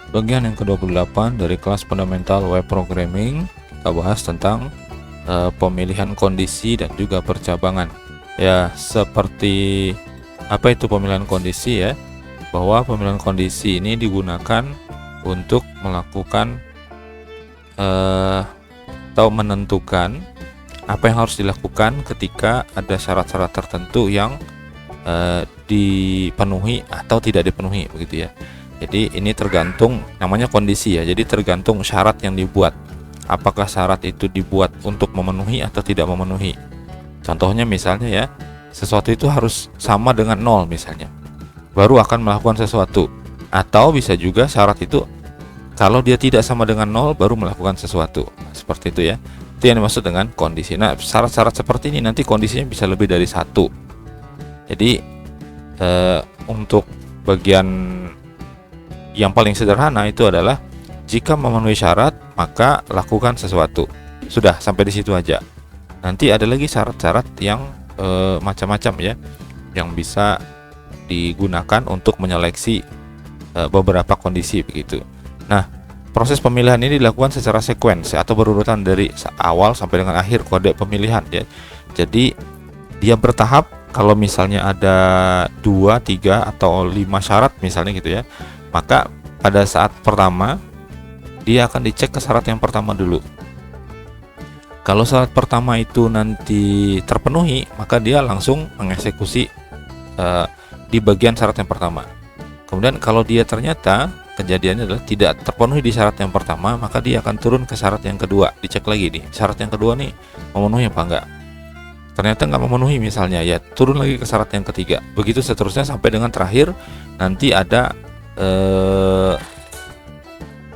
Bagian yang ke-28 dari kelas fundamental web programming, kita bahas tentang pemilihan kondisi dan juga percabangan. Ya, seperti apa itu pemilihan kondisi ya? Bahwa pemilihan kondisi ini digunakan untuk melakukan atau menentukan apa yang harus dilakukan ketika ada syarat-syarat tertentu yang dipenuhi atau tidak dipenuhi, begitu ya. Jadi ini tergantung, namanya kondisi ya. Jadi tergantung syarat yang dibuat. Apakah syarat itu dibuat untuk memenuhi atau tidak memenuhi. Contohnya misalnya ya, sesuatu itu harus sama dengan 0 misalnya, baru akan melakukan sesuatu. Atau bisa juga syarat itu kalau dia tidak sama dengan 0 baru melakukan sesuatu. Seperti itu ya. Itu yang dimaksud dengan kondisi. Nah, syarat-syarat seperti ini nanti kondisinya bisa lebih dari satu. Jadi untuk bagian yang paling sederhana itu adalah jika memenuhi syarat maka lakukan sesuatu. Sudah, sampai di situ aja. Nanti ada lagi syarat-syarat yang macam-macam ya, yang bisa digunakan untuk menyeleksi beberapa kondisi begitu. Nah, proses pemilihan ini dilakukan secara sequence atau berurutan dari awal sampai dengan akhir kode pemilihan ya. Jadi dia bertahap. Kalau misalnya ada 2, 3 atau 5 syarat misalnya gitu ya, maka pada saat pertama dia akan dicek ke syarat yang pertama dulu. Kalau syarat pertama itu nanti terpenuhi, maka dia langsung mengeksekusi di bagian syarat yang pertama. Kemudian kalau dia ternyata kejadiannya adalah tidak terpenuhi di syarat yang pertama, maka dia akan turun ke syarat yang kedua. Dicek lagi nih, syarat yang kedua nih memenuhi apa enggak. Ternyata nggak memenuhi misalnya, ya turun lagi ke syarat yang ketiga. Begitu seterusnya sampai dengan terakhir nanti ada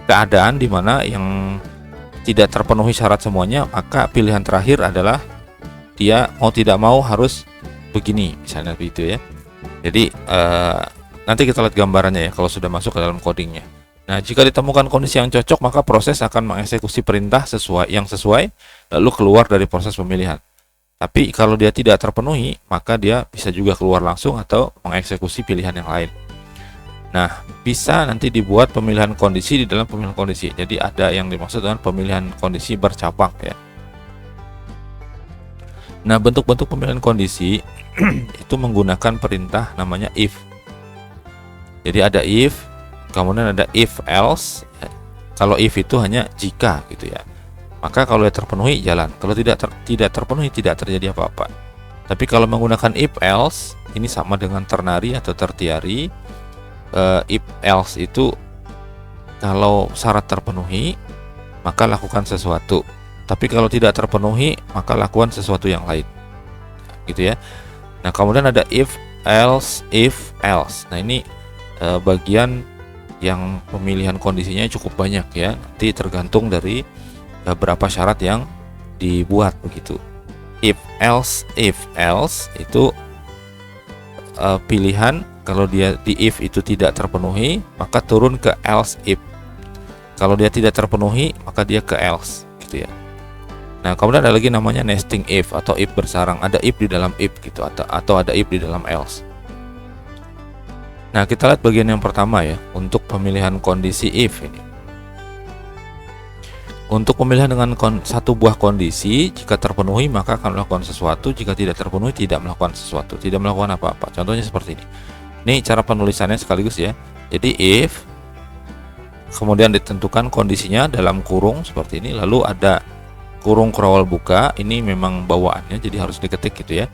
keadaan di mana yang tidak terpenuhi syarat semuanya, maka pilihan terakhir adalah dia mau tidak mau harus begini misalnya begitu ya. Jadi nanti kita lihat gambarannya ya kalau sudah masuk ke dalam codingnya. Nah, jika ditemukan kondisi yang cocok, maka proses akan mengeksekusi perintah sesuai lalu keluar dari proses pemilihan. Tapi kalau dia tidak terpenuhi, maka dia bisa juga keluar langsung atau mengeksekusi pilihan yang lain. Nah, bisa nanti dibuat pemilihan kondisi di dalam pemilihan kondisi. Jadi ada yang dimaksud dengan pemilihan kondisi bercabang ya. Nah, bentuk-bentuk pemilihan kondisi itu menggunakan perintah namanya if. Jadi ada if, kemudian ada if else. Kalau if itu hanya jika gitu ya. Maka kalau terpenuhi jalan, kalau tidak terpenuhi tidak terjadi apa-apa. Tapi kalau menggunakan if else, ini sama dengan ternary atau tertiary. If else itu kalau syarat terpenuhi maka lakukan sesuatu. Tapi kalau tidak terpenuhi maka lakukan sesuatu yang lain. Gitu ya. Nah, kemudian ada if else. Nah, ini bagian yang pemilihan kondisinya cukup banyak ya. Nanti tergantung dari berapa syarat yang dibuat begitu. If else itu pilihan kalau dia di if itu tidak terpenuhi maka turun ke else if. Kalau dia tidak terpenuhi maka dia ke else gitu ya. Nah, kemudian ada lagi namanya nesting if atau if bersarang. Ada if di dalam if gitu atau ada if di dalam else. Nah, kita lihat bagian yang pertama ya, untuk pemilihan kondisi if ini. Untuk pemilihan dengan satu buah kondisi, jika terpenuhi maka akan melakukan sesuatu, jika tidak terpenuhi tidak melakukan sesuatu, tidak melakukan apa-apa. Contohnya seperti ini. Ini cara penulisannya sekaligus ya. Jadi if, kemudian ditentukan kondisinya dalam kurung seperti ini, lalu ada kurung scroll buka. Ini memang bawaannya jadi harus diketik gitu ya.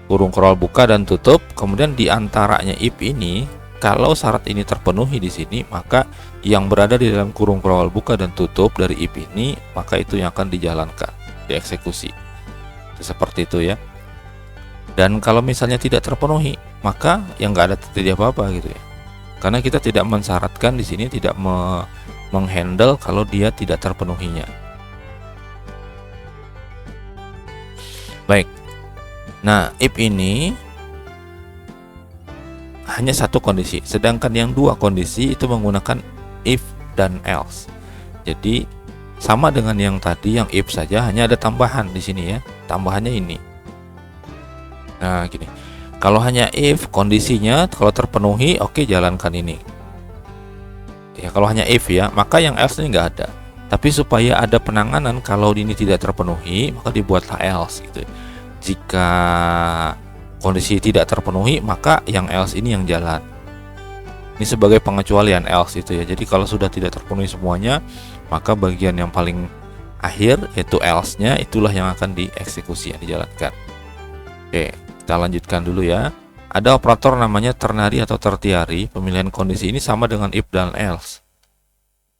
Kurung scroll buka dan tutup. Kemudian di antaranya if ini, kalau syarat ini terpenuhi di sini, maka yang berada di dalam kurung scroll buka dan tutup dari if ini, maka itu yang akan dijalankan, dieksekusi. Seperti itu ya. Dan kalau misalnya tidak terpenuhi, maka yang nggak ada terjadi apa-apa gitu ya. Karena kita tidak mensyaratkan di sini, tidak menghandle kalau dia tidak terpenuhinya. Baik. Nah, if ini hanya satu kondisi, sedangkan yang dua kondisi itu menggunakan if dan else. Jadi sama dengan yang tadi, yang if saja, hanya ada tambahan di sini ya. Tambahannya ini. Nah, gini. Kalau hanya if kondisinya kalau terpenuhi, oke, jalankan ini. ya kalau hanya if ya, maka yang else ini nggak ada. Tapi supaya ada penanganan kalau ini tidak terpenuhi, maka dibuatlah else gitu. Jika kondisi tidak terpenuhi, maka yang else ini yang jalan. Ini sebagai pengecualian else itu ya. Jadi kalau sudah tidak terpenuhi semuanya, maka bagian yang paling akhir yaitu else-nya itulah yang akan dieksekusi, yang dijalankan. Oke, kita lanjutkan dulu ya. Ada operator namanya ternary atau tertiary. Pemilihan kondisi ini sama dengan if dan else.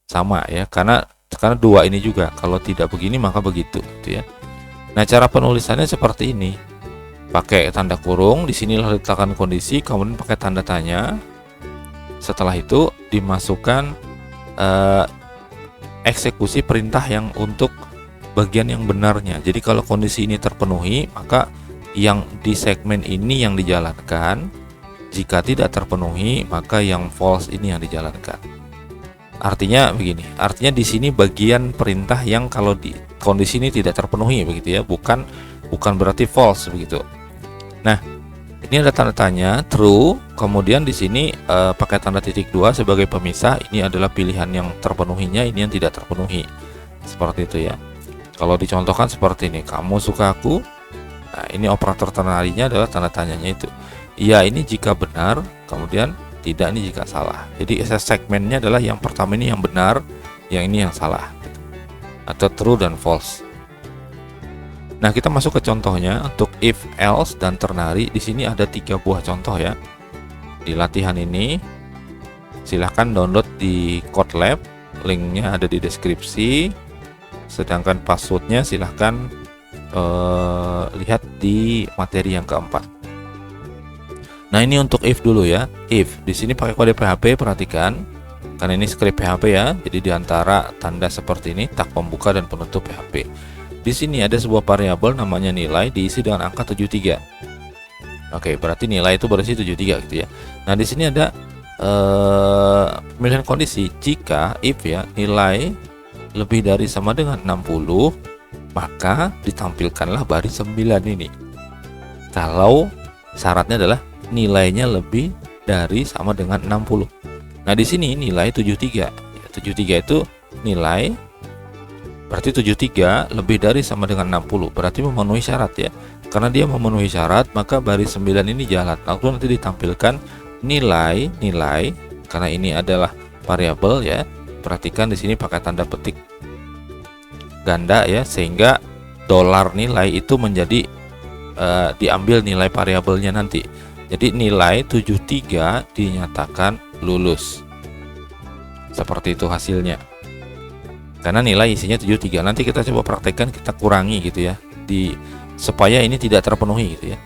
Sama ya, karena dua ini juga. Kalau tidak begini maka begitu gitu ya. Nah, cara penulisannya seperti ini. Pakai tanda kurung, di sinilah diletakkan kondisi, kemudian pakai tanda tanya. Setelah itu dimasukkan eksekusi perintah yang untuk bagian yang benarnya. Jadi kalau kondisi ini terpenuhi, maka yang di segmen ini yang dijalankan. Jika tidak terpenuhi, maka yang false ini yang dijalankan. Artinya begini, artinya di sini bagian perintah yang kalau di kondisi ini tidak terpenuhi begitu ya, bukan berarti false begitu. Nah, ini ada tanda tanya true, kemudian di sini pakai tanda titik 2 sebagai pemisah. Ini adalah pilihan yang terpenuhinya, ini yang tidak terpenuhi. Seperti itu ya. Kalau dicontohkan seperti ini, kamu suka aku. Nah, ini operator ternary-nya adalah tanda tanyanya itu. Iya, ini jika benar, kemudian tidak ini jika salah. Jadi segmennya adalah yang pertama ini yang benar, yang ini yang salah gitu. Atau true dan false. Nah, kita masuk ke contohnya untuk if, else, dan ternary. Di sini ada 3 buah contoh ya. Di latihan ini silahkan download di Kotlab, linknya ada di deskripsi. Sedangkan passwordnya silahkan lihat di materi yang keempat. Nah, ini untuk if dulu ya. If di sini pakai kode PHP, perhatikan karena ini script PHP ya. Jadi di antara tanda seperti ini, tag pembuka dan penutup PHP. Di sini ada sebuah variabel namanya nilai diisi dengan angka 73. Oke, berarti nilai itu berisi 73 gitu ya. Nah, di sini ada pemilihan kondisi jika if ya nilai lebih dari sama dengan 60, maka ditampilkanlah baris 9 ini. Kalau syaratnya adalah nilainya lebih dari sama dengan 60. Nah, di sini nilai 73. 73 itu nilai, berarti 73 lebih dari sama dengan 60, berarti memenuhi syarat ya. Karena dia memenuhi syarat, maka baris 9 ini jalan. Lalu nanti ditampilkan nilai, karena ini adalah variabel ya. Perhatikan di sini pakai tanda petik ganda ya, sehingga dolar nilai itu menjadi diambil nilai variabelnya nanti. Jadi nilai 73 dinyatakan lulus. Seperti itu hasilnya. Karena nilai isinya 73. Nanti kita coba praktekkan, kita kurangi gitu ya, supaya ini tidak terpenuhi gitu ya.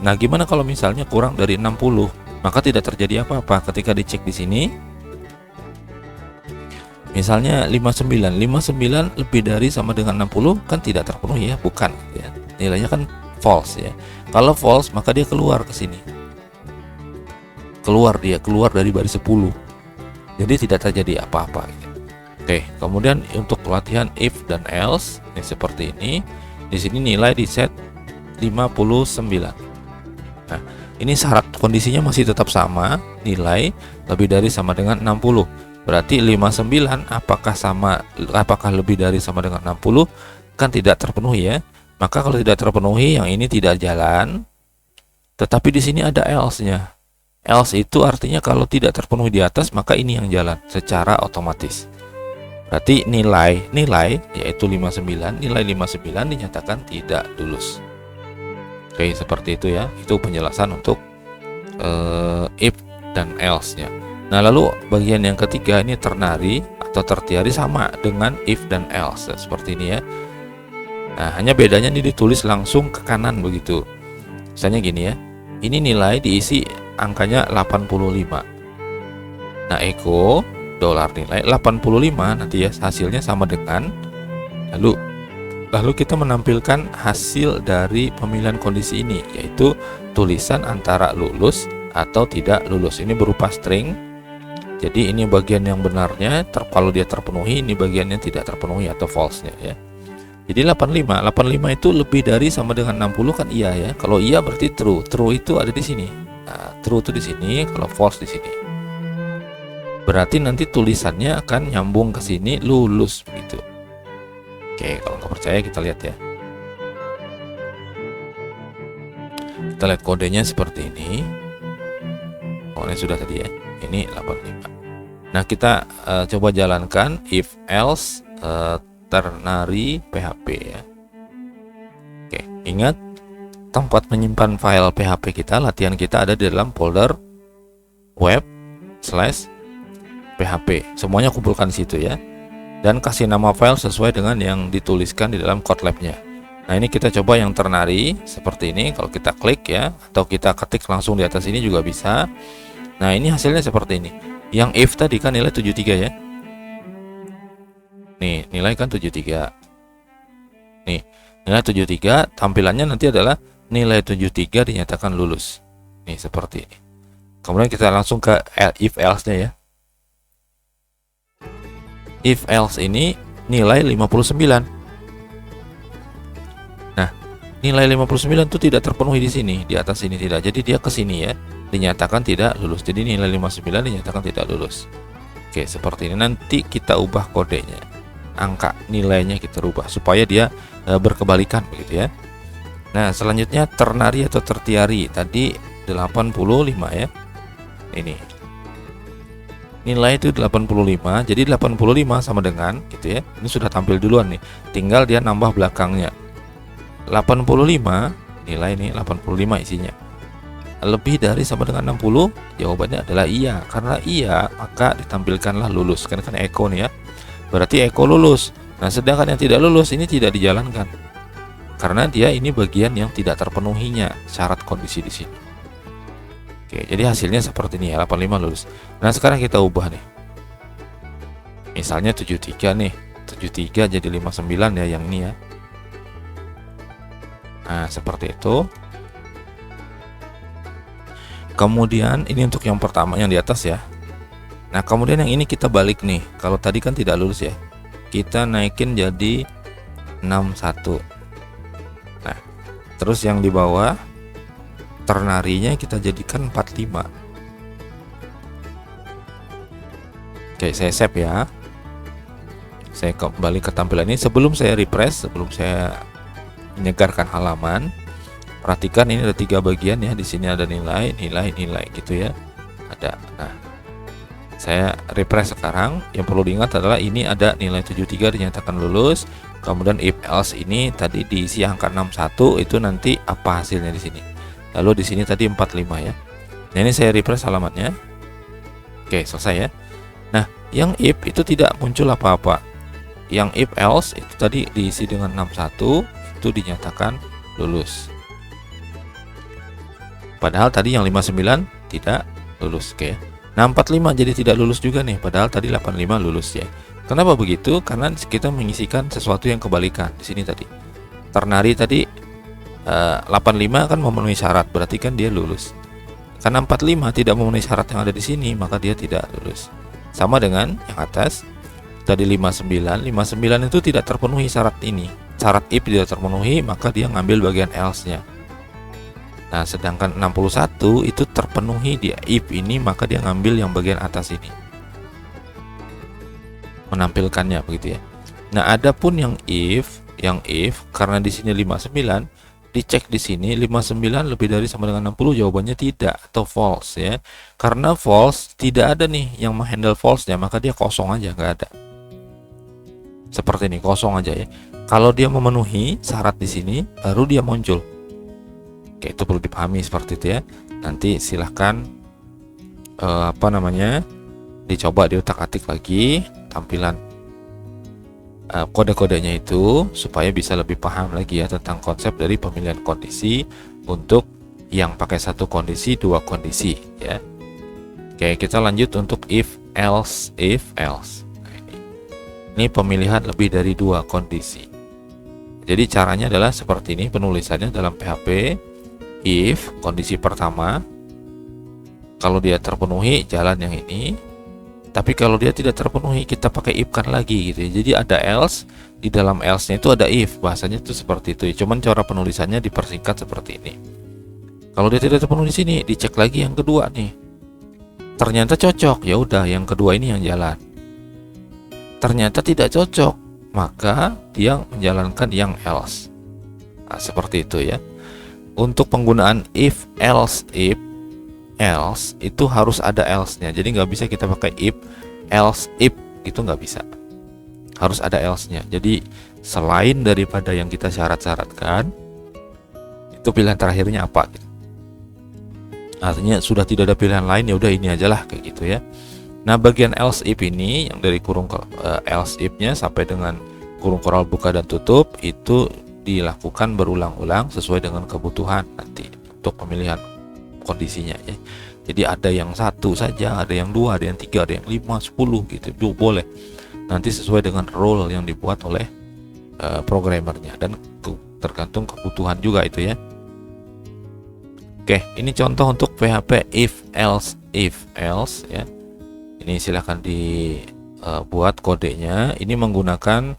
Nah, gimana kalau misalnya kurang dari 60? Maka tidak terjadi apa-apa ketika dicek di sini. Misalnya 59 lebih dari sama dengan 60 kan tidak terpenuhi ya, bukan ya. Nilainya kan false ya. Kalau false maka dia keluar ke sini. Keluar dari baris 10. Jadi tidak terjadi apa-apa gitu. Oke, kemudian untuk latihan if dan else ini seperti ini. Di sini nilai di set 59. Nah, ini syarat kondisinya masih tetap sama, nilai lebih dari sama dengan 60. Berarti 59 apakah lebih dari sama dengan 60 kan tidak terpenuhi ya. Maka kalau tidak terpenuhi, yang ini tidak jalan. Tetapi di sini ada else-nya. Else itu artinya kalau tidak terpenuhi di atas, maka ini yang jalan secara otomatis. Berarti nilai yaitu 59, nilai 59 dinyatakan tidak lulus. Oke, seperti itu ya. Itu penjelasan untuk if dan else-nya. Nah, lalu bagian yang ketiga ini ternary atau tertiary sama dengan if dan else seperti ini ya. Nah, hanya bedanya ini ditulis langsung ke kanan begitu. Misalnya gini ya. Ini nilai diisi angkanya 85. Nah, echo dolar nilai 85 nanti ya hasilnya sama dengan lalu kita menampilkan hasil dari pemilihan kondisi ini, yaitu tulisan antara lulus atau tidak lulus. Ini berupa string. Jadi ini bagian yang benarnya, kalau dia terpenuhi, ini bagiannya tidak terpenuhi atau false-nya ya. Jadi 85 itu lebih dari sama dengan 60 kan iya ya. Kalau iya berarti true. True itu ada di sini. Nah, true itu di sini, kalau false di sini. berarti nanti tulisannya akan nyambung ke sini, lulus begitu. Oke, kalau nggak percaya kita lihat ya. Kita lihat kodenya seperti ini. Oh, ini sudah tadi ya. Ini 85. Nah, kita coba jalankan if else ternary PHP ya. Oke, ingat tempat menyimpan file PHP kita, latihan kita ada di dalam folder web/PHP. Semuanya kumpulkan di situ ya. Dan kasih nama file sesuai dengan yang dituliskan di dalam Kotlab-nya. Nah, ini kita coba yang ternary seperti ini. Kalau kita klik ya, atau kita ketik langsung di atas ini juga bisa. Nah, ini hasilnya seperti ini. Yang if tadi kan nilai 73 ya. Nih, nilai kan 73. Nih, nilai 73, tampilannya nanti adalah nilai 73 dinyatakan lulus. Nih, seperti ini. Kemudian kita langsung ke if else-nya ya. If else ini nilai 59. Nah, nilai 59 itu tidak terpenuhi di sini, di atas sini tidak. Jadi dia ke sini ya, dinyatakan tidak lulus. Jadi nilai 59 dinyatakan tidak lulus. Oke, seperti ini. Nanti kita ubah kodenya. Angka nilainya kita rubah supaya dia berkebalikan begitu ya. Nah, selanjutnya ternary atau tertiary tadi 85 ya. Ini nilai itu 85, jadi 85 sama dengan gitu ya. Ini sudah tampil duluan nih. Tinggal dia nambah belakangnya. 85 nilai ini 85 isinya. Lebih dari sama dengan 60? Jawabannya adalah iya. Karena iya, maka ditampilkanlah lulus. Kan echo nih ya. Berarti echo lulus. Nah, sedangkan yang tidak lulus ini tidak dijalankan. Karena dia ini bagian yang tidak terpenuhinya syarat kondisi di sini. Oke, jadi hasilnya seperti ini ya, 85 lulus. Nah, sekarang kita ubah nih. Misalnya 73 nih. 73 jadi 59 ya yang ini ya. Nah, seperti itu. Kemudian ini untuk yang pertama yang di atas ya. Nah, kemudian yang ini kita balik nih. Kalau tadi kan tidak lulus ya. Kita naikin jadi 61. Nah, terus yang di bawah ternary-nya kita jadikan 45. Oke, saya save ya. Saya kembali ke tampilan ini. Sebelum saya refresh, sebelum saya menyegarkan halaman, perhatikan ini ada 3 bagian ya. Di sini ada nilai gitu ya. Ada. Nah, saya refresh sekarang. Yang perlu diingat adalah ini ada nilai 73 dinyatakan lulus. Kemudian if else ini tadi diisi angka 61, itu nanti apa hasilnya di sini. Lalu di sini tadi 45 ya. Nah, ini saya refresh halamannya. Oke, selesai ya. Nah, yang if itu tidak muncul apa-apa. Yang if else itu tadi diisi dengan 61, itu dinyatakan lulus. Padahal tadi yang 59 tidak lulus. Oke. Nah, 45 jadi tidak lulus juga nih, padahal tadi 85 lulus ya. Kenapa begitu? Karena kita mengisikan sesuatu yang kebalikan di sini tadi. Ternary tadi 85 kan memenuhi syarat, berarti kan dia lulus. Karena 45 tidak memenuhi syarat yang ada di sini, maka dia tidak lulus. Sama dengan yang atas. Tadi 59 itu tidak terpenuhi syarat ini. Syarat if tidak terpenuhi, maka dia ngambil bagian else-nya. Nah, sedangkan 61 itu terpenuhi dia if ini, maka dia ngambil yang bagian atas ini. Menampilkannya begitu ya. Nah, adapun yang if karena di sini 59, dicek di sini 59 lebih dari sama dengan 60, jawabannya tidak atau false ya. Karena false tidak ada nih yang menghandle false-nya, maka dia kosong aja, nggak ada. Seperti ini, kosong aja ya. Kalau dia memenuhi syarat di sini, baru dia muncul. Oke, itu perlu dipahami seperti itu ya. Nanti silahkan dicoba diutak-atik lagi tampilan kode-kodenya itu supaya bisa lebih paham lagi ya tentang konsep dari pemilihan kondisi untuk yang pakai satu kondisi, dua kondisi ya. Oke, kita lanjut untuk if else. Nah, ini pemilihan lebih dari dua kondisi. Jadi caranya adalah seperti ini penulisannya dalam PHP. If kondisi pertama, kalau dia terpenuhi jalan yang ini. Tapi kalau dia tidak terpenuhi, kita pakai if kan lagi gitu ya. Jadi ada else, di dalam else-nya itu ada if. Bahasanya itu seperti itu ya. Cuman cara penulisannya dipersingkat seperti ini. Kalau dia tidak terpenuhi di sini, dicek lagi yang kedua nih. Ternyata cocok, ya udah yang kedua ini yang jalan. Ternyata tidak cocok, maka dia menjalankan yang else. Nah, seperti itu ya. Untuk penggunaan if, else, else itu harus ada else-nya. Jadi nggak bisa kita pakai if, else, if, itu nggak bisa. Harus ada else-nya. Jadi selain daripada yang kita syarat-syaratkan, itu pilihan terakhirnya apa? Artinya sudah tidak ada pilihan lain, ya udah ini aja lah kayak gitu ya. Nah, bagian else if ini yang dari kurung else if-nya sampai dengan kurung koral buka dan tutup itu dilakukan berulang-ulang sesuai dengan kebutuhan nanti untuk pemilihan kondisinya ya. Jadi ada yang satu saja, ada yang dua, ada yang tiga, ada yang 5, 10 gitu, itu boleh. Nanti sesuai dengan role yang dibuat oleh programmernya dan tergantung kebutuhan juga itu ya. Oke, ini contoh untuk PHP if else ya. Ini silahkan dibuat kodenya. Ini menggunakan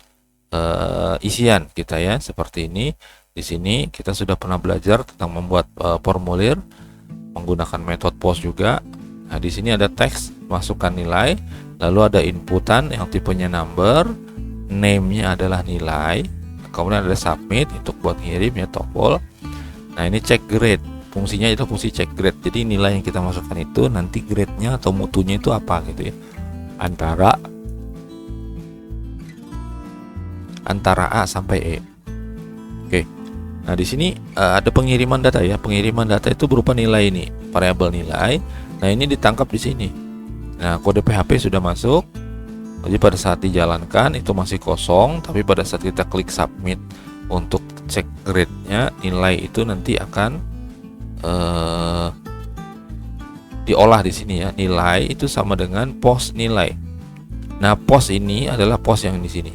isian kita ya, seperti ini. Di sini kita sudah pernah belajar tentang membuat formulir menggunakan metode post juga. Nah, di sini ada teks, masukkan nilai, lalu ada inputan yang tipenya number, name-nya adalah nilai, kemudian ada submit untuk buat ngirim ya, tombol. Nah, ini check grade. Fungsinya itu fungsi check grade. Jadi nilai yang kita masukkan itu nanti grade-nya atau mutunya itu apa gitu ya. Antara A sampai E. Oke. Nah, di sini ada pengiriman data ya. Pengiriman data itu berupa nilai ini, variabel nilai. Nah, ini ditangkap di sini. Nah, kode PHP sudah masuk. Jadi pada saat dijalankan itu masih kosong, tapi pada saat kita klik submit untuk cek grade-nya, nilai itu nanti akan diolah di sini ya. Nilai itu sama dengan post nilai. Nah, post ini adalah post yang di sini.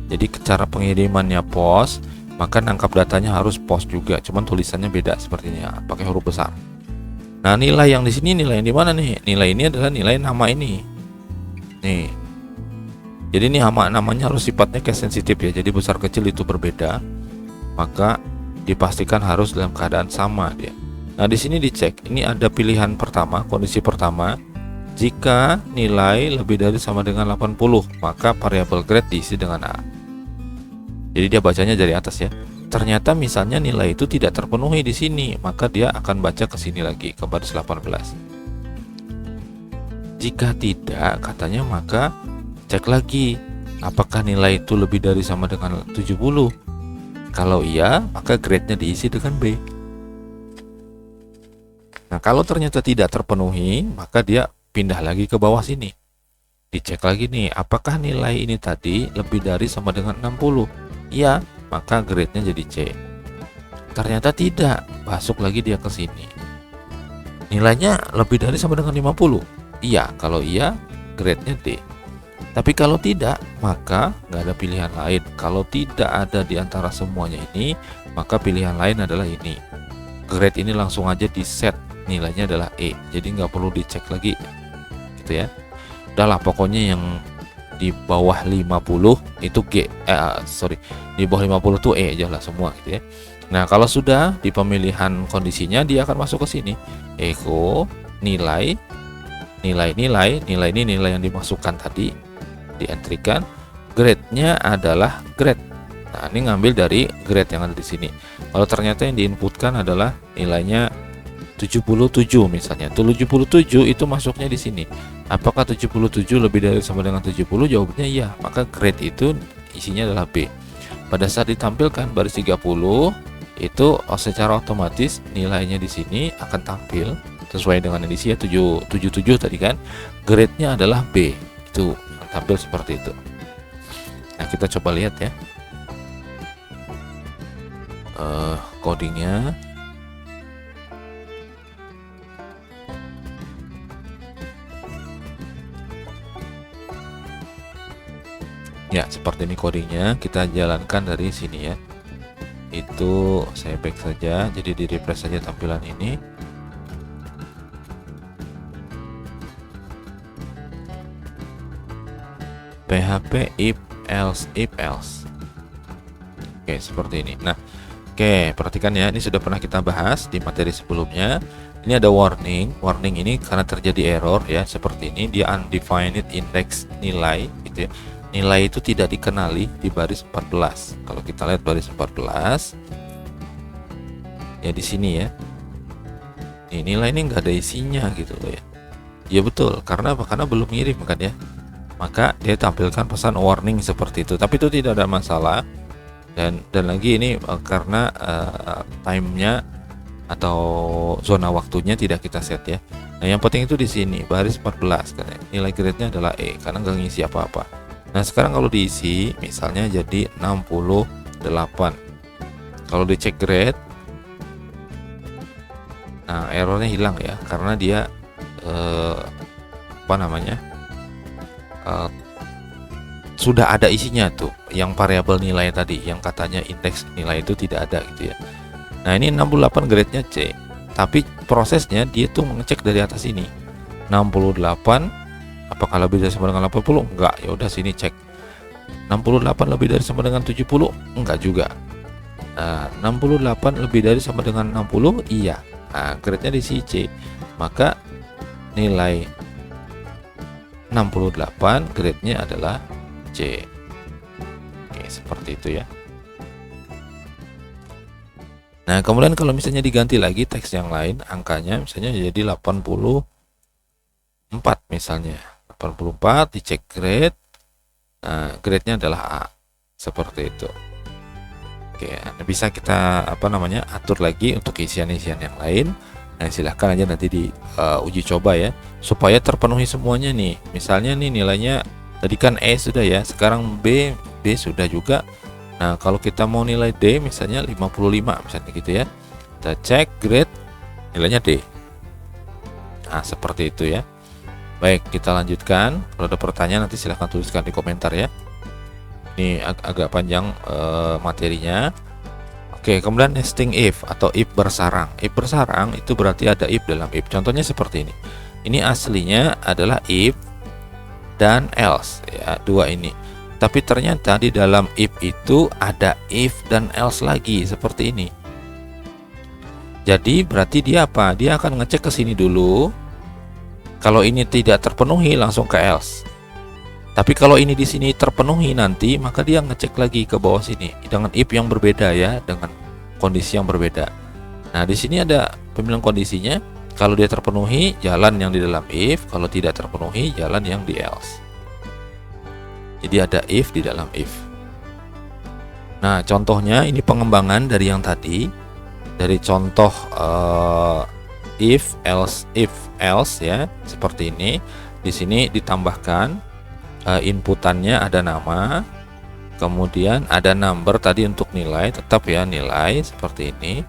Jadi cara pengirimannya post, maka nangkap datanya harus post juga, cuman tulisannya beda sepertinya, pakai huruf besar. Nah, nilai yang di sini nilai yang di mana nih? Nilai ini adalah nilai nama ini. Nih. Jadi ini namanya harus sifatnya case sensitif ya. Jadi besar kecil itu berbeda. Maka dipastikan harus dalam keadaan sama dia. Nah, di sini dicek. Ini ada pilihan pertama, kondisi pertama. Jika nilai lebih dari sama dengan 80, maka variabel grade diisi dengan A. Jadi dia bacanya dari atas ya. Ternyata misalnya nilai itu tidak terpenuhi di sini, maka dia akan baca ke sini lagi ke baris 18. Jika tidak, katanya maka cek lagi apakah nilai itu lebih dari sama dengan 70. Kalau iya, maka grade-nya diisi dengan B. Nah, kalau ternyata tidak terpenuhi, maka dia pindah lagi ke bawah sini. Dicek lagi nih, apakah nilai ini tadi lebih dari sama dengan 60? Iya, maka grade-nya jadi C. Ternyata tidak, masuk lagi dia ke sini. Nilainya lebih dari sama dengan 50? Iya, kalau iya, grade-nya D. Tapi kalau tidak, maka nggak ada pilihan lain. Kalau tidak ada di antara semuanya ini, maka pilihan lain adalah ini. Grade ini langsung aja di set, nilainya adalah E. Jadi nggak perlu dicek lagi, gitu ya. Udahlah, pokoknya yang di bawah 50 itu G. Di bawah 50 tuh E aja lah semua, gitu ya. Nah, kalau sudah di pemilihan kondisinya, dia akan masuk ke sini. Echo nilai ini nilai yang dimasukkan tadi, dientrikan, grade-nya adalah grade. Nah, ini ngambil dari grade yang ada di sini. Kalau ternyata yang diinputkan adalah nilainya 77 misalnya. 77 itu masuknya di sini. Apakah 77 lebih dari sama dengan 70? Jawabannya iya. Maka grade itu isinya adalah B. Pada saat ditampilkan baris 30 itu secara otomatis nilainya di sini akan tampil sesuai dengan yang diisi ya, 77 tadi kan. Grade-nya adalah B. Itu tampil seperti itu. Nah, kita coba lihat ya. Codingnya. Ya, seperti ini codingnya. Kita jalankan dari sini ya. Itu saya back saja, jadi di refresh saja tampilan ini. PHP if else. Oke, seperti ini. Nah, oke, perhatikan ya, ini sudah pernah kita bahas di materi sebelumnya. Ini ada warning. Warning ini karena terjadi error ya, seperti ini, dia undefined index nilai gitu ya. Nilai itu tidak dikenali di baris 14. Kalau kita lihat baris 14 ya, di sini ya. Ini nilai ini nggak ada isinya gitu loh ya. Ya betul, karena apa? Karena belum ngirim kan ya. Maka dia tampilkan pesan warning seperti itu. Tapi itu tidak ada masalah. Dan lagi ini karena time-nya atau zona waktunya tidak kita set ya. Nah, yang penting itu di sini baris 14 kan ya. Nilai grade-nya adalah E karena nggak ngisi apa-apa. Nah, sekarang kalau diisi misalnya jadi 68. Kalau dicek grade, nah errornya hilang ya, karena dia apa namanya? Sudah ada isinya tuh yang variabel nilai tadi, yang katanya indeks nilai itu tidak ada gitu ya. Nah, ini 68 grade-nya C, tapi prosesnya dia tuh mengecek dari atas ini 68 apakah lebih dari sama dengan 80? Enggak, ya udah sini cek 68 lebih dari sama dengan 70? Enggak juga. 68 lebih dari sama dengan 60? Iya. Nah, grade-nya di C. Maka nilai 68 grade-nya adalah C. Oke, seperti itu ya. Nah, kemudian kalau misalnya diganti lagi teks yang lain, angkanya misalnya jadi 84 misalnya. 84 dicek grade. Nah, grade-nya adalah A. Seperti itu. Oke, bisa kita atur lagi untuk isian-isian yang lain. Nah, silahkan aja nanti di uji coba ya, supaya terpenuhi semuanya nih. Misalnya nih nilainya tadi kan E sudah ya, sekarang B sudah juga. Nah, kalau kita mau nilai D misalnya 55 misalnya gitu ya, kita cek grade, nilainya D. Nah, seperti itu ya. Baik, kita lanjutkan. Kalau ada pertanyaan nanti silahkan tuliskan di komentar ya. Ini agak panjang materinya. Oke, kemudian nesting if atau if bersarang. If bersarang itu berarti ada if dalam if. Contohnya seperti ini. Ini aslinya adalah if dan else ya, dua ini. Tapi ternyata di dalam if itu ada if dan else lagi seperti ini. Jadi berarti dia apa? Dia akan ngecek ke sini dulu. Kalau ini tidak terpenuhi langsung ke else. Tapi kalau ini di sini terpenuhi nanti, maka dia ngecek lagi ke bawah sini dengan if yang berbeda ya, dengan kondisi yang berbeda. Nah, di sini ada pemilihan kondisinya. Kalau dia terpenuhi, jalan yang di dalam if. Kalau tidak terpenuhi, jalan yang di else. Jadi ada if di dalam if. Nah, contohnya ini pengembangan dari yang tadi, dari contoh if else ya, seperti ini. Di sini ditambahkan inputannya ada nama, kemudian ada number tadi untuk nilai, tetap ya nilai seperti ini.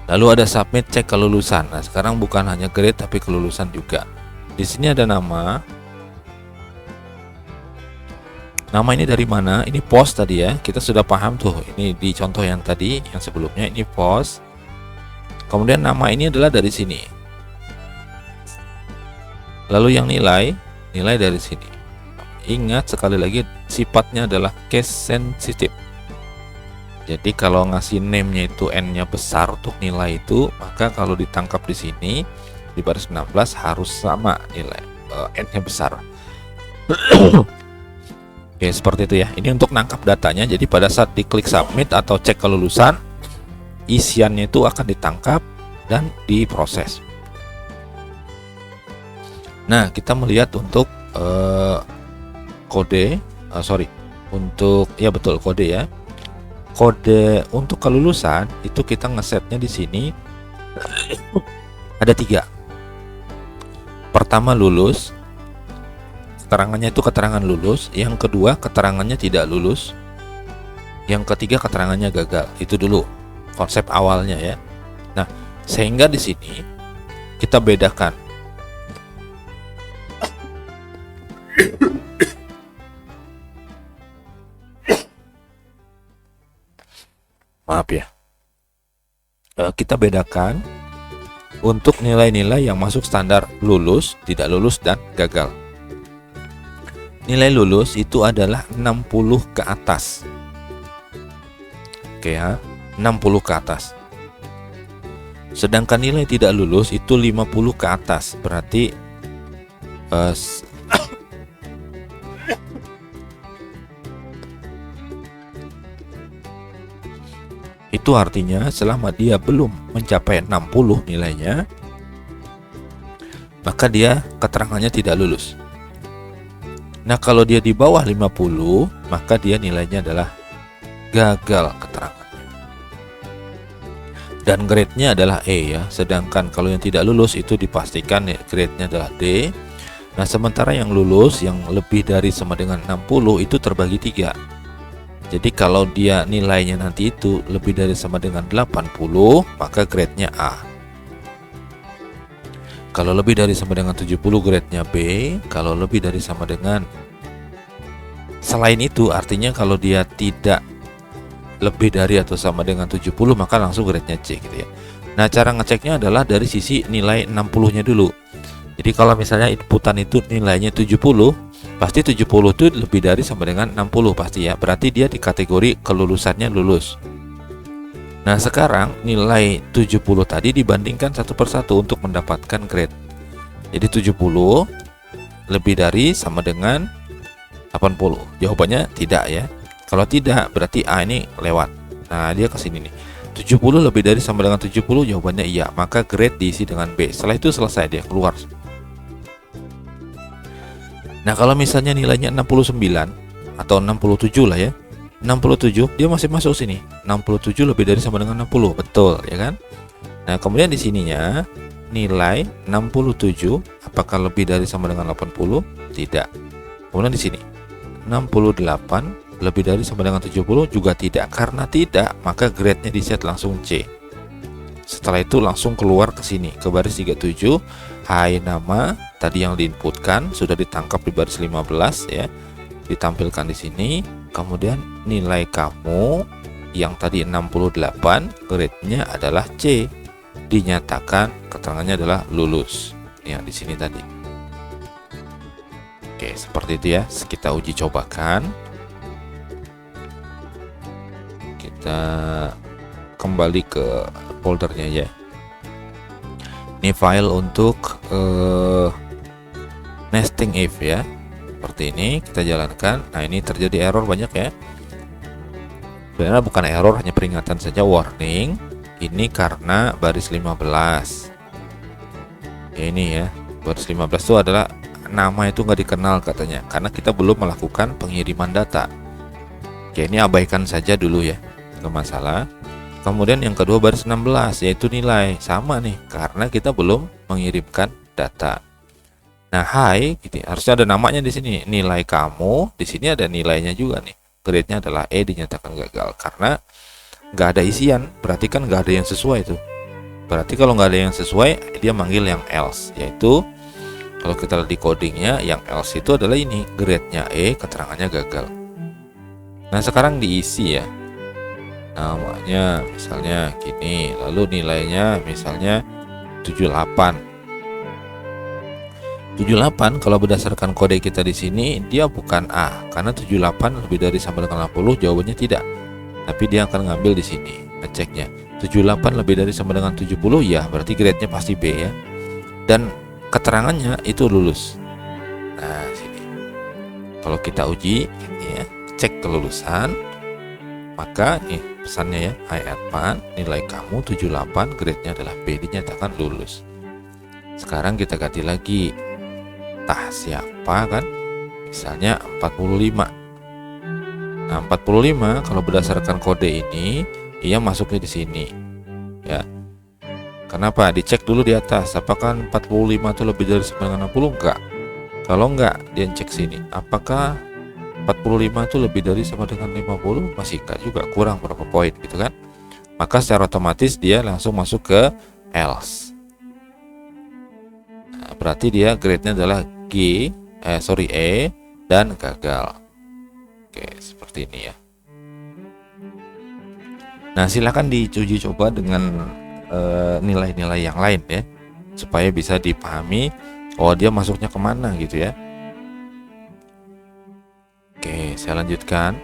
Lalu ada submit cek kelulusan. Nah, sekarang bukan hanya grade tapi kelulusan juga. Di sini ada nama. Nama ini dari mana? Ini post tadi ya. Kita sudah paham tuh. Ini di contoh yang tadi, yang sebelumnya ini post. Kemudian nama ini adalah dari sini. Lalu yang nilai dari sini. Ingat sekali lagi sifatnya adalah case sensitive. Jadi kalau ngasih name-nya itu n-nya besar untuk nilai itu, maka kalau ditangkap di sini di baris 16 harus sama nilai n-nya besar. Oke, seperti itu ya. Ini untuk nangkap datanya. Jadi pada saat diklik submit atau cek kelulusan, isiannya itu akan ditangkap dan diproses. Nah, kita melihat untuk kode, untuk ya betul kode ya. Kode untuk kelulusan itu kita ngesetnya di sini ada 3. Pertama lulus, keterangannya itu keterangan lulus. Yang kedua keterangannya tidak lulus. Yang ketiga keterangannya gagal. Itu dulu konsep awalnya ya. Nah, sehingga di sini kita bedakan. Maaf ya. Kita bedakan untuk nilai-nilai yang masuk standar lulus, tidak lulus, dan gagal. Nilai lulus itu adalah 60 ke atas. Oke ya, 60 ke atas. Sedangkan nilai tidak lulus itu 50 ke atas. Berarti itu artinya selama dia belum mencapai 60 nilainya, maka dia keterangannya tidak lulus. Nah, kalau dia di bawah 50, maka dia nilainya adalah gagal keterangannya. Dan grade-nya adalah E ya. Sedangkan kalau yang tidak lulus itu dipastikan ya, grade-nya adalah D. Nah, sementara yang lulus yang lebih dari sama dengan 60 itu terbagi 3. Jadi kalau dia nilainya nanti itu lebih dari sama dengan 80, maka grade-nya A. Kalau lebih dari sama dengan 70, grade-nya B. Kalau lebih dari sama dengan, selain itu artinya kalau dia tidak lebih dari atau sama dengan 70, maka langsung grade-nya C gitu ya. Nah, cara ngeceknya adalah dari sisi nilai 60-nya dulu. Jadi kalau misalnya inputan itu nilainya 70, pasti 70 itu lebih dari sama dengan 60 pasti ya. Berarti dia di kategori kelulusannya lulus. Nah, sekarang nilai 70 tadi dibandingkan satu persatu untuk mendapatkan grade. Jadi 70 lebih dari sama dengan 80. Jawabannya tidak ya. Kalau tidak berarti A ini lewat. Nah, dia ke sini nih. 70 lebih dari sama dengan 70, jawabannya iya. Maka grade diisi dengan B. Setelah itu selesai, dia keluar. Nah, kalau misalnya nilainya 69 atau 67 lah ya. 67 dia masih masuk sini. 67 lebih dari sama dengan 60, betul ya kan? Nah, kemudian di sininya nilai 67 apakah lebih dari sama dengan 80? Tidak. Kemudian di sini 68 lebih dari sama dengan 70 juga tidak. Karena tidak, maka grade-nya di set langsung C. Setelah itu langsung keluar ke sini ke baris 37. Hai, nama tadi yang diinputkan sudah ditangkap di baris 15 ya. Ditampilkan di sini. Kemudian nilai kamu yang tadi 68, grade-nya adalah C. Dinyatakan keterangannya adalah lulus. Ya, di sini tadi. Oke, seperti itu ya. Kita uji cobakan. Kita kembali ke foldernya ya. Ini file untuk nesting if ya. Seperti ini kita jalankan. Nah, ini terjadi error banyak ya. Sebenarnya bukan error, hanya peringatan saja, warning. Ini karena baris 15. Ini ya, baris 15 itu adalah nama itu nggak dikenal katanya, karena kita belum melakukan pengiriman data. Oke, ini abaikan saja dulu ya, nggak masalah. Kemudian yang kedua baris 16 yaitu nilai, sama nih karena kita belum mengirimkan data. Nah, hai gitu, harusnya ada namanya di sini, nilai kamu, di sini ada nilainya juga nih. Grade-nya adalah E, dinyatakan gagal karena nggak ada isian, berarti kan nggak ada yang sesuai itu. Berarti kalau nggak ada yang sesuai, dia manggil yang else, yaitu kalau kita lihat di codingnya, yang else itu adalah ini, grade-nya E, keterangannya gagal. Nah, sekarang diisi ya. Namanya misalnya gini, lalu nilainya misalnya 78. 78 kalau berdasarkan kode kita di sini dia bukan A, karena 78 lebih dari sama dengan 80, jawabannya tidak. Tapi dia akan ngambil di sini ngeceknya. 78 lebih dari sama dengan 70 ya, berarti grade-nya pasti B ya. Dan keterangannya itu lulus. Nah, sini. Kalau kita uji ini ya, cek kelulusan, maka pesannya ya, Hai Advan, nilai kamu 78, grade-nya adalah B, dinyatakan lulus. Sekarang kita ganti lagi. Tah siapa kan? Misalnya 45. Nah, 45 kalau berdasarkan kode ini, ia masuknya di sini. Ya. Kenapa? Dicek dulu di atas, apakah 45 itu lebih dari sama dengan 60? Enggak. Kalau enggak, dia cek sini. Apakah 45 itu lebih dari sama dengan 50? Masih enggak juga, kurang berapa poin gitu kan? Maka secara otomatis dia langsung masuk ke else. Nah, berarti dia grade-nya adalah E dan gagal. Oke, seperti ini ya. Nah, silakan diuji coba dengan nilai-nilai yang lain ya, supaya bisa dipahami oh dia masuknya kemana gitu ya. Oke, saya lanjutkan.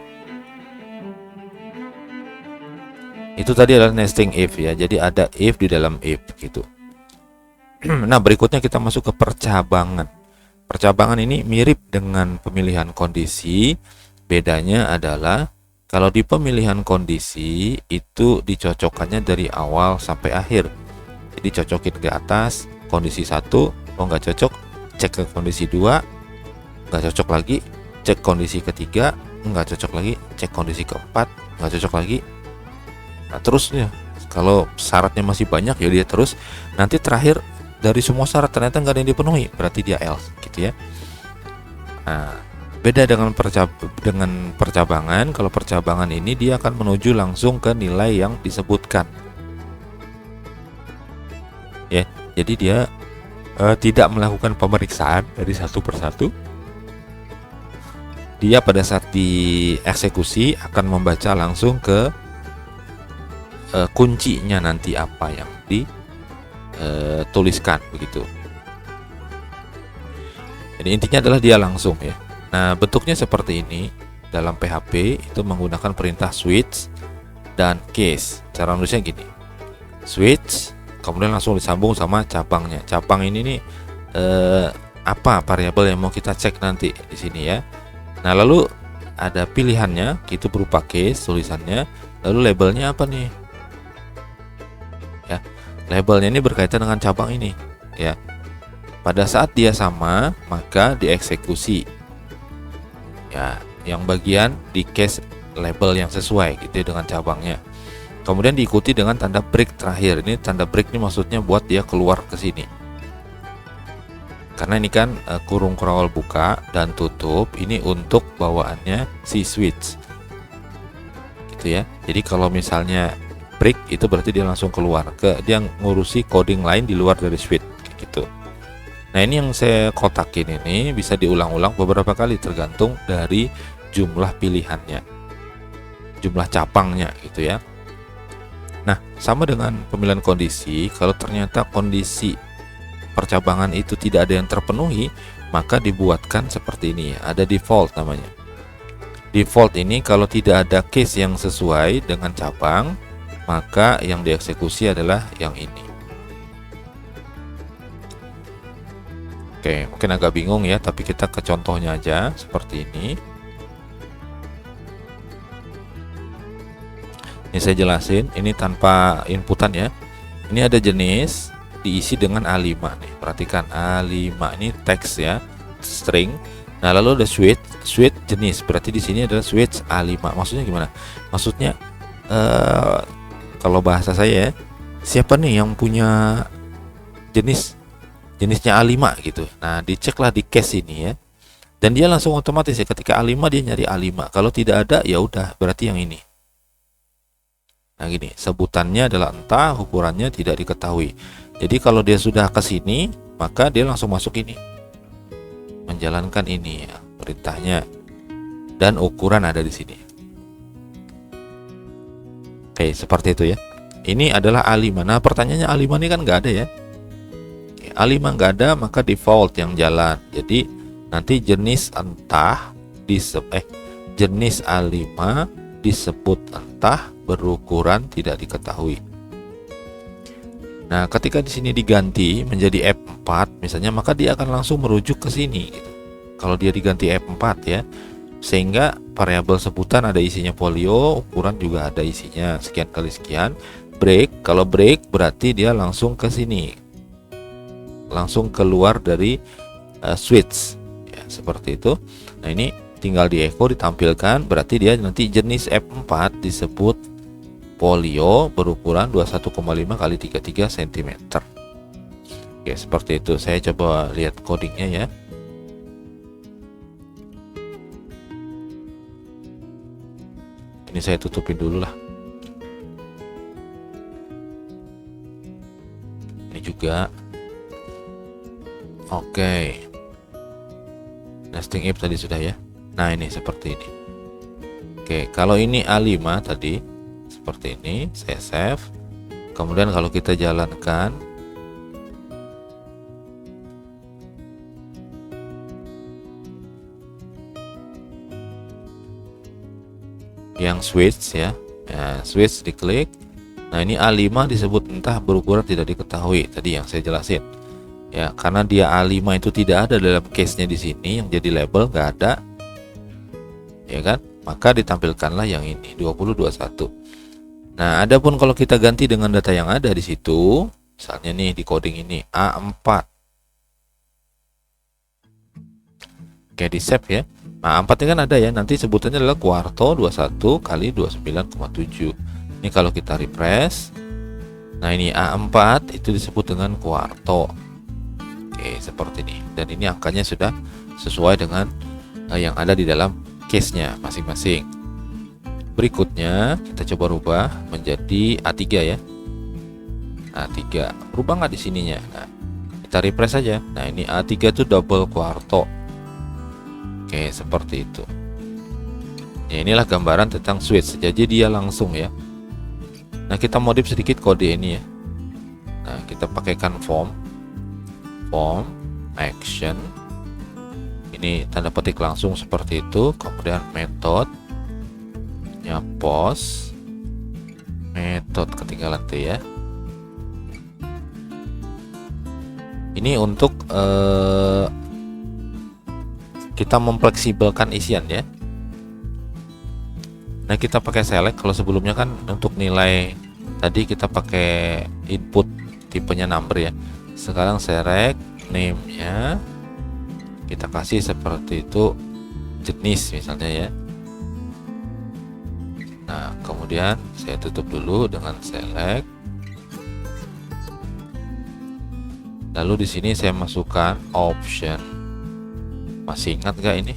Itu tadi adalah nesting if ya. Jadi ada if di dalam if gitu. Nah, berikutnya kita masuk ke percabangan. Percabangan ini mirip dengan pemilihan kondisi. Bedanya adalah kalau di pemilihan kondisi itu dicocokkannya dari awal sampai akhir. Jadi cocokin ke atas kondisi 1, oh nggak cocok, cek ke kondisi 2, nggak cocok lagi, cek kondisi ketiga, nggak cocok lagi, cek kondisi keempat, nggak cocok lagi. Nah, terusnya kalau syaratnya masih banyak ya dia terus. Nanti terakhir dari semua syarat ternyata nggak ada yang dipenuhi, berarti dia else gitu ya. Nah, beda dengan percabangan. Kalau percabangan ini dia akan menuju langsung ke nilai yang disebutkan ya. Jadi dia tidak melakukan pemeriksaan dari satu persatu. Dia pada saat dieksekusi akan membaca langsung ke kuncinya nanti apa yang dituliskan begitu. Jadi intinya adalah dia langsung ya. Nah, bentuknya seperti ini. Dalam PHP itu menggunakan perintah switch dan case. Cara nulisnya gini. Switch, kemudian langsung disambung sama cabangnya. Cabang ini nih apa variabel yang mau kita cek nanti di sini ya. Nah, lalu ada pilihannya, itu berupa case tulisannya. Lalu labelnya apa nih? Ya, labelnya ini berkaitan dengan cabang ini ya. Pada saat dia sama, maka dieksekusi ya, yang bagian di case label yang sesuai gitu ya, dengan cabangnya. Kemudian diikuti dengan tanda break terakhir. Ini tanda break ini maksudnya buat dia keluar ke sini. Karena ini kan kurung crawl buka dan tutup, ini untuk bawaannya si switch. Gitu ya. Jadi kalau misalnya break itu berarti dia langsung keluar dia ngurusi coding lain di luar dari switch gitu. Nah, ini yang saya kotakin ini bisa diulang-ulang beberapa kali tergantung dari jumlah pilihannya, jumlah cabangnya gitu ya. Nah, sama dengan pemilihan kondisi, kalau ternyata kondisi percabangan itu tidak ada yang terpenuhi, maka dibuatkan seperti ini, ada default namanya. Default ini kalau tidak ada case yang sesuai dengan cabang, maka yang dieksekusi adalah yang ini. Oke, mungkin agak bingung ya, tapi kita ke contohnya aja seperti ini. Ini saya jelasin, ini tanpa inputan ya. Ini ada jenis diisi dengan A5 nih. Perhatikan A5 ini teks ya, string. Nah, lalu ada switch jenis. Berarti di sini adalah switch A5. Maksudnya gimana? Maksudnya kalau bahasa saya, siapa nih yang punya jenisnya A5 gitu. Nah, diceklah di case ini ya. Dan dia langsung otomatis ya, ketika A5 dia nyari A5. Kalau tidak ada ya udah, berarti yang ini. Nah, gini, sebutannya adalah entah, ukurannya tidak diketahui. Jadi kalau dia sudah ke sini, maka dia langsung masuk ini. Menjalankan ini ya, perintahnya. Dan ukuran ada di sini. Oke, seperti itu ya. Ini adalah A5. Nah, pertanyaannya A5 ini kan nggak ada ya. A5 nggak ada, maka default yang jalan. Jadi nanti jenis entah jenis A5 disebut entah, berukuran tidak diketahui. Nah, ketika di sini diganti menjadi F4 misalnya, maka dia akan langsung merujuk ke sini gitu. Kalau dia diganti F4 ya, sehingga variabel sebutan ada isinya folio, ukuran juga ada isinya sekian kali sekian. Break, kalau break berarti dia langsung ke sini, langsung keluar dari switch ya, seperti itu. Nah, ini tinggal di echo ditampilkan, berarti dia nanti jenis F4 disebut folio berukuran 21,5 kali 33 cm. Oke, seperti itu. Saya coba lihat codingnya ya. Ini saya tutupin dulu lah. Ini juga. Oke. Nesting if tadi sudah ya. Nah, ini seperti ini. Oke, kalau ini A5 tadi seperti ini, saya save. Kemudian kalau kita jalankan, yang switch ya, switch diklik, Nah, ini A5 disebut entah berukuran tidak diketahui, tadi yang saya jelasin. Ya, karena dia A5 itu tidak ada dalam case-nya di sini, yang jadi label nggak ada. Ya kan? Maka ditampilkanlah yang ini 2021. Nah, adapun kalau kita ganti dengan data yang ada di situ, misalnya nih di coding ini A4. Oke, di save ya. Nah, A4 ini kan ada ya, nanti sebutannya adalah kuarto 21 kali 29,7. Ini kalau kita refresh. Nah, ini A4 itu disebut dengan kuarto. Oke, seperti ini. Dan ini angkanya sudah sesuai dengan yang ada di dalam case-nya masing-masing. Berikutnya kita coba rubah menjadi A3 ya. A3. Berubah nggak di sininya? Nah, kita refresh saja. Nah, ini A3 itu double kuarto. Oke, seperti itu. Ya, inilah gambaran tentang switch. Jadi dia langsung ya. Nah, kita modif sedikit kode ini ya. Nah, kita pakaikan form action. Ini tanda petik langsung seperti itu. Kemudian metode ya, post metode ketinggalan tuh ya. Ini untuk kita memfleksibelkan isian ya. Nah, kita pakai select. Kalau sebelumnya kan untuk nilai tadi kita pakai input tipenya number ya. Sekarang select name-nya kita kasih seperti itu, jenis misalnya ya. Nah, kemudian saya tutup dulu dengan select. Lalu di sini saya masukkan option. Masih ingat gak ini?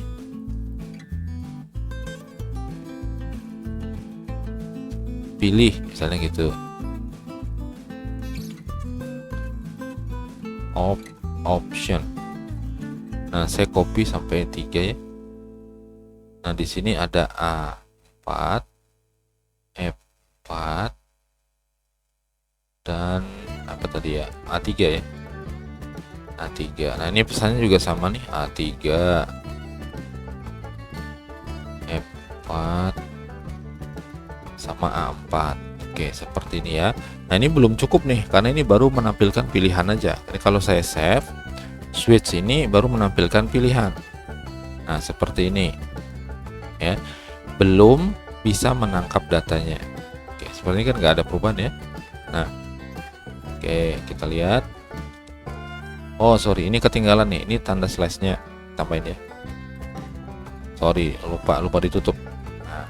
Pilih misalnya gitu. Option. Nah, saya copy sampai 3 ya. Nah, di sini ada A4, F4 dan apa tadi ya? A3 ya. A3. Nah, ini pesannya juga sama nih, A3, F4 sama A4. Oke, seperti ini ya. Nah, ini belum cukup nih karena ini baru menampilkan pilihan aja. Jadi kalau saya save, switch ini baru menampilkan pilihan. Nah, seperti ini ya, belum bisa menangkap datanya. Oke, seperti ini kan nggak ada perubahan ya. Nah, oke, kita lihat. Oh, sorry, ini ketinggalan nih. Ini tanda slashnya tambahin ya. Sorry, lupa ditutup. Nah,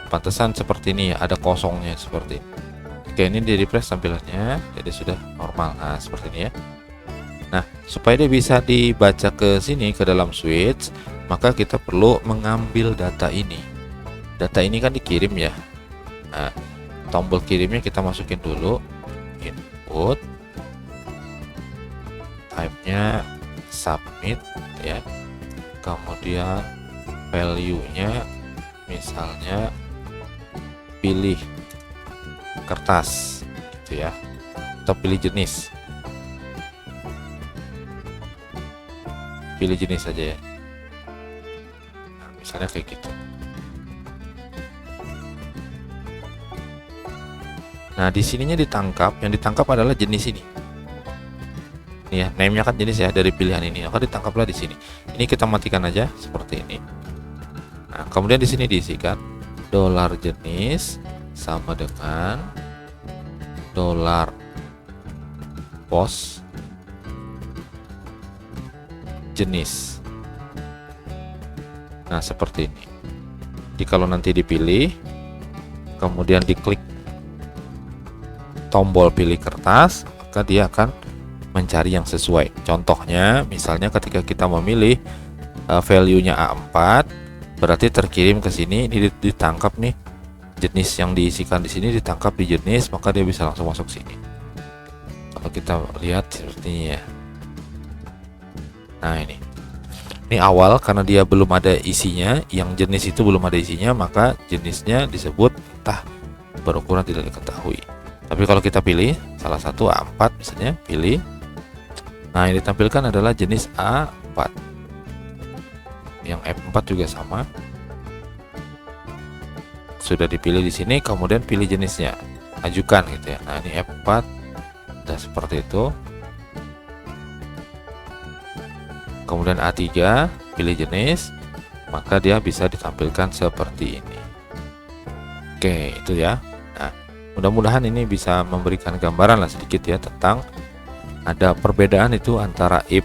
pantesan seperti ini ya, ada kosongnya seperti ini. Oke, ini di refresh tampilannya, jadi sudah normal. Nah, seperti ini ya. Nah, supaya dia bisa dibaca ke sini ke dalam switch, maka kita perlu mengambil data ini. Data ini kan dikirim ya. Nah, tombol kirimnya kita masukin dulu, input, type-nya submit ya. Kemudian value-nya misalnya pilih kertas gitu ya, atau pilih jenis saja ya. Nah, misalnya kayak gitu. Nah, di sininya yang ditangkap adalah jenis ini. Ini ya, name-nya kan jenis ya dari pilihan ini, maka ditangkaplah di sini. Ini kita matikan aja seperti ini. Nah, kemudian di sini diisikan dolar jenis sama dengan dolar post jenis. Nah, seperti ini. Jadi kalau nanti dipilih, kemudian diklik tombol pilih kertas, maka dia akan mencari yang sesuai. Contohnya, misalnya ketika kita memilih value-nya A4, berarti terkirim ke sini, ini ditangkap nih jenis yang diisikan di sini, ditangkap di jenis, maka dia bisa langsung masuk sini. Kalau kita lihat seperti ini ya. Nah, ini awal karena dia belum ada isinya, yang jenis itu belum ada isinya, maka jenisnya disebut entah berukuran tidak diketahui. Tapi kalau kita pilih salah satu A4 misalnya, pilih. Nah, yang ditampilkan adalah jenis A4. Yang F4 juga sama. sudah dipilih di sini, kemudian pilih jenisnya, ajukan gitu ya. Nah, ini F4 dan seperti itu. Kemudian A3, pilih jenis, maka dia bisa ditampilkan seperti ini. Oke, itu ya. Nah, mudah-mudahan ini bisa memberikan gambaran lah sedikit ya tentang ada perbedaan itu antara if,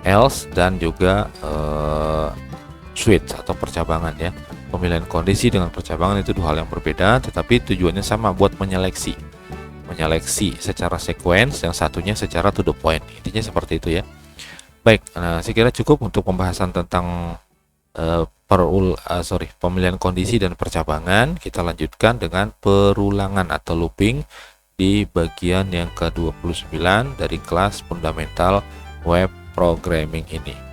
else, dan juga switch atau percabangan ya. Pemilihan kondisi dengan percabangan itu dua hal yang berbeda, tetapi tujuannya sama, buat menyeleksi secara sequence, yang satunya secara to the point. Intinya seperti itu ya. Baik, nah saya kira cukup untuk pembahasan tentang pemilihan kondisi dan percabangan. Kita lanjutkan dengan perulangan atau looping di bagian yang ke-29 dari kelas fundamental web programming ini.